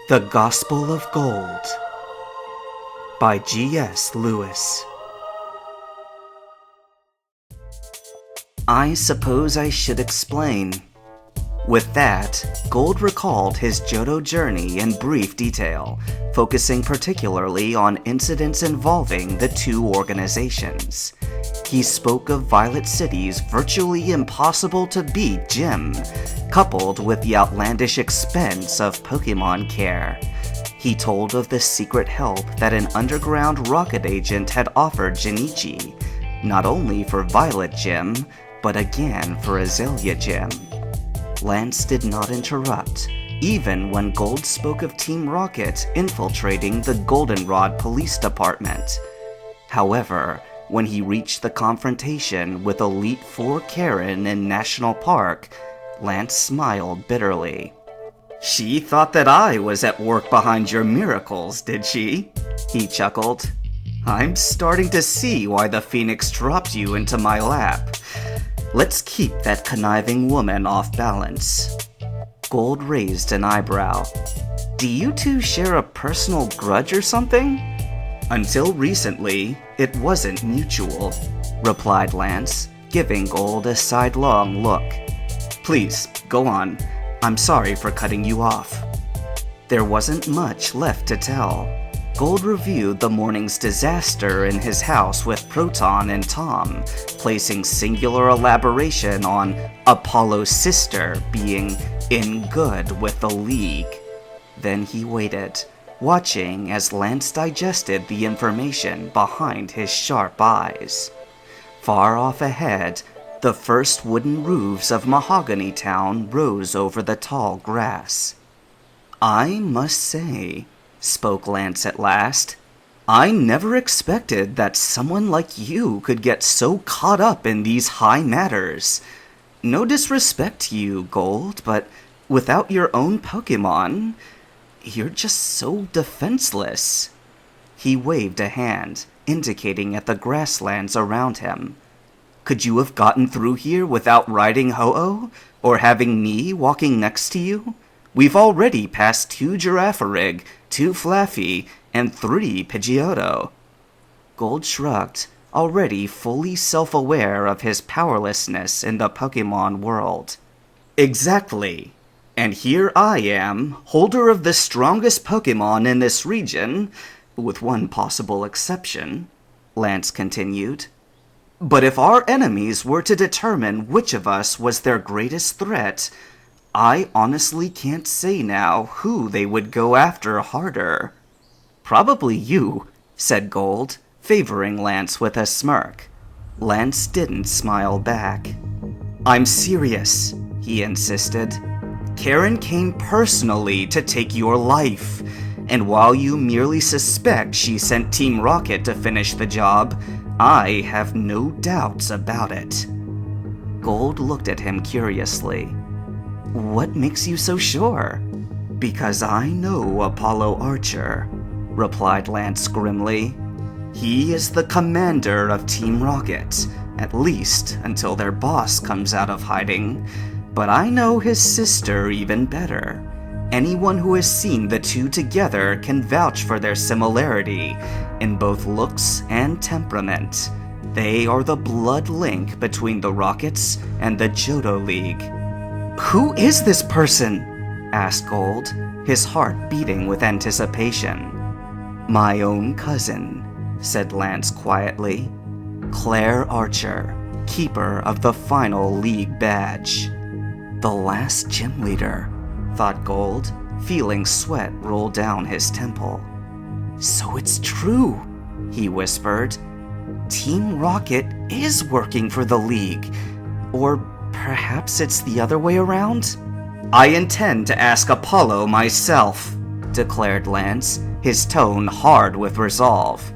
The Gospel of Gold by G.S. Lewis. I suppose I should explain. With that, Gold recalled his Johto journey in brief detail, focusing particularly on incidents involving the two organizations. He spoke of Violet City's virtually impossible-to-beat gym, coupled with the outlandish expense of Pokemon care. He told of the secret help that an underground rocket agent had offered Jinichi, not only for Violet Gym, but again for Azalea Gym. Lance did not interrupt, even when Gold spoke of Team Rocket infiltrating the Goldenrod Police Department. However, when he reached the confrontation with Elite Four Karen in National Park, Lance smiled bitterly. "She thought that I was at work behind your miracles, did she?" he chuckled. "I'm starting to see why the Phoenix dropped you into my lap. Let's keep that conniving woman off balance." Gold raised an eyebrow. "Do you two share a personal grudge or something?" "Until recently, it wasn't mutual," replied Lance, giving Gold a sidelong look. "Please, go on. I'm sorry for cutting you off." There wasn't much left to tell. Gold reviewed the morning's disaster in his house with Proton and Tom, placing singular elaboration on Apollo's sister being in good with the League. Then he waited, watching as Lance digested the information behind his sharp eyes. Far off ahead, the first wooden roofs of Mahogany Town rose over the tall grass. "I must say," spoke Lance at last, "I never expected that someone like you could get so caught up in these high matters. No disrespect to you, Gold, but without your own Pokemon, you're just so defenseless." He waved a hand, indicating at the grasslands around him. "Could you have gotten through here without riding Ho-oh, or having me walking next to you? We've already passed 2 Girafarig, 2 Flaffy, and 3 Pidgeotto." Gold shrugged, already fully self-aware of his powerlessness in the Pokemon world. "Exactly. And here I am, holder of the strongest Pokemon in this region, with one possible exception," Lance continued. "But if our enemies were to determine which of us was their greatest threat, I honestly can't say now who they would go after harder." "Probably you," said Gold, favoring Lance with a smirk. Lance didn't smile back. "I'm serious," he insisted. "Karen came personally to take your life, and while you merely suspect she sent Team Rocket to finish the job, I have no doubts about it." Gold looked at him curiously. "What makes you so sure?" "Because I know Apollo Archer," replied Lance grimly. "He is the commander of Team Rocket, at least until their boss comes out of hiding. But I know his sister even better. Anyone who has seen the two together can vouch for their similarity in both looks and temperament. They are the blood link between the Rockets and the Johto League." "Who is this person?" asked Gold, his heart beating with anticipation. "My own cousin," said Lance quietly. "Claire Archer, keeper of the final League badge." "The last gym leader," thought Gold, feeling sweat roll down his temple. "So it's true," he whispered. "Team Rocket is working for the League. Or perhaps it's the other way around?" "I intend to ask Apollo myself," declared Lance, his tone hard with resolve.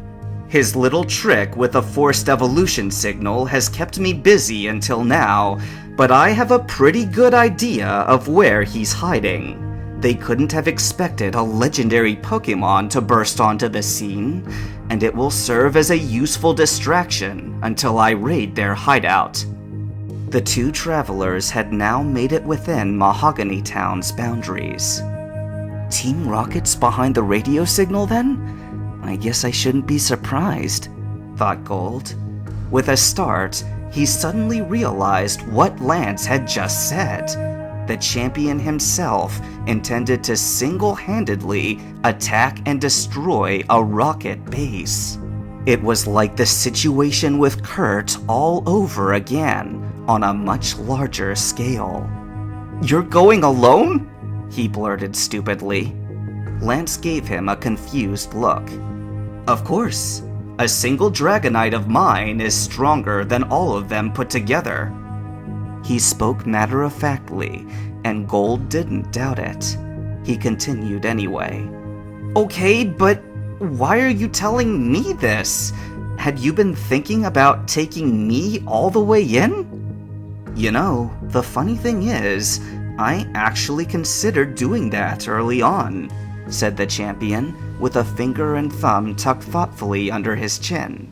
"His little trick with a forced evolution signal has kept me busy until now, but I have a pretty good idea of where he's hiding. They couldn't have expected a legendary Pokemon to burst onto the scene, and it will serve as a useful distraction until I raid their hideout." The two travelers had now made it within Mahogany Town's boundaries. Team Rocket's behind the radio signal then? I guess I shouldn't be surprised, thought Gold. With a start, he suddenly realized what Lance had just said. The champion himself intended to single-handedly attack and destroy a rocket base. It was like the situation with Kurt all over again, on a much larger scale. "You're going alone?" he blurted stupidly. Lance gave him a confused look. "Of course. A single Dragonite of mine is stronger than all of them put together." He spoke matter-of-factly, and Gold didn't doubt it. He continued anyway. "Okay, but why are you telling me this? Had you been thinking about taking me all the way in?" "You know, the funny thing is, I actually considered doing that early on," said the champion, with a finger and thumb tucked thoughtfully under his chin.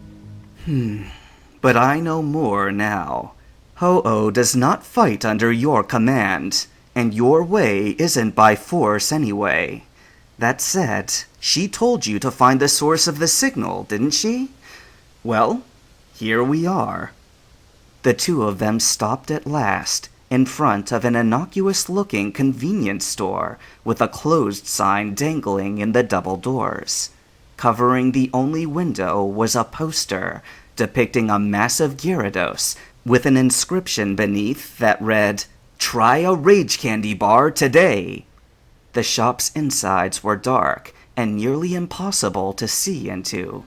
But I know more now. Ho-oh does not fight under your command, and your way isn't by force anyway. That said, she told you to find the source of the signal, didn't she? Well, here we are." The two of them stopped at last, in front of an innocuous-looking convenience store with a closed sign dangling in the double doors. Covering the only window was a poster depicting a massive Gyarados with an inscription beneath that read, "Try a Rage Candy Bar today." The shop's insides were dark and nearly impossible to see into.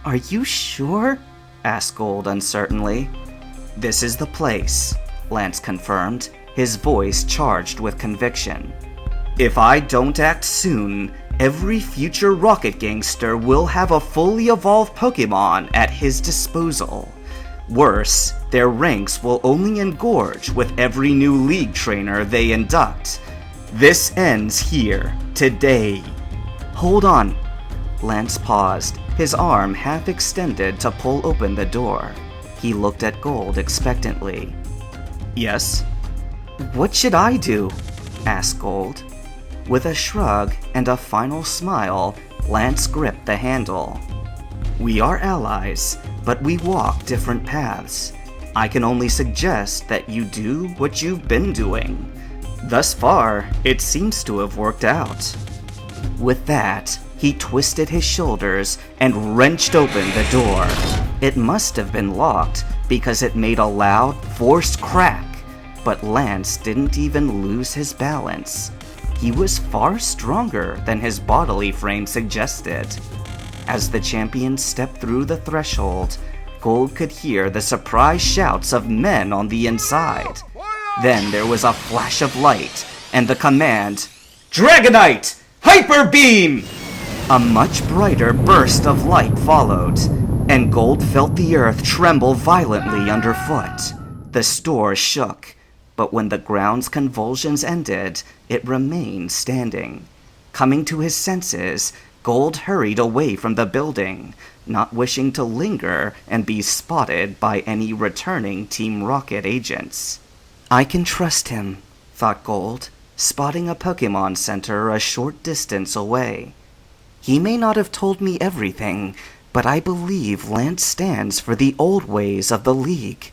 "Are you sure?" asked Gold uncertainly. "This is the place," Lance confirmed, his voice charged with conviction. "If I don't act soon, every future Rocket Gangster will have a fully evolved Pokemon at his disposal. Worse, their ranks will only engorge with every new League trainer they induct. This ends here, today." "Hold on." Lance paused, his arm half extended to pull open the door. He looked at Gold expectantly. "Yes?" "What should I do?" asked Gold. With a shrug and a final smile, Lance gripped the handle. "We are allies, but we walk different paths. I can only suggest that you do what you've been doing. Thus far, it seems to have worked out." With that, he twisted his shoulders and wrenched open the door. It must have been locked because it made a loud, forced crack, but Lance didn't even lose his balance. He was far stronger than his bodily frame suggested. As the champion stepped through the threshold, Gold could hear the surprised shouts of men on the inside. Then there was a flash of light, and the command, "Dragonite! Hyper Beam!" A much brighter burst of light followed, and Gold felt the earth tremble violently underfoot. The store shook, but when the ground's convulsions ended, it remained standing. Coming to his senses, Gold hurried away from the building, not wishing to linger and be spotted by any returning Team Rocket agents. "I can trust him," thought Gold, spotting a Pokemon Center a short distance away. "He may not have told me everything, but I believe Lance stands for the old ways of the League.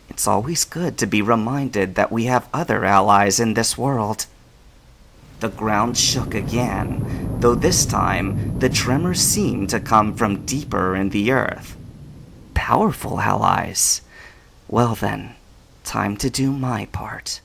It's always good to be reminded that we have other allies in this world." The ground shook again, though this time the tremor seemed to come from deeper in the earth. Powerful allies. Well then, time to do my part.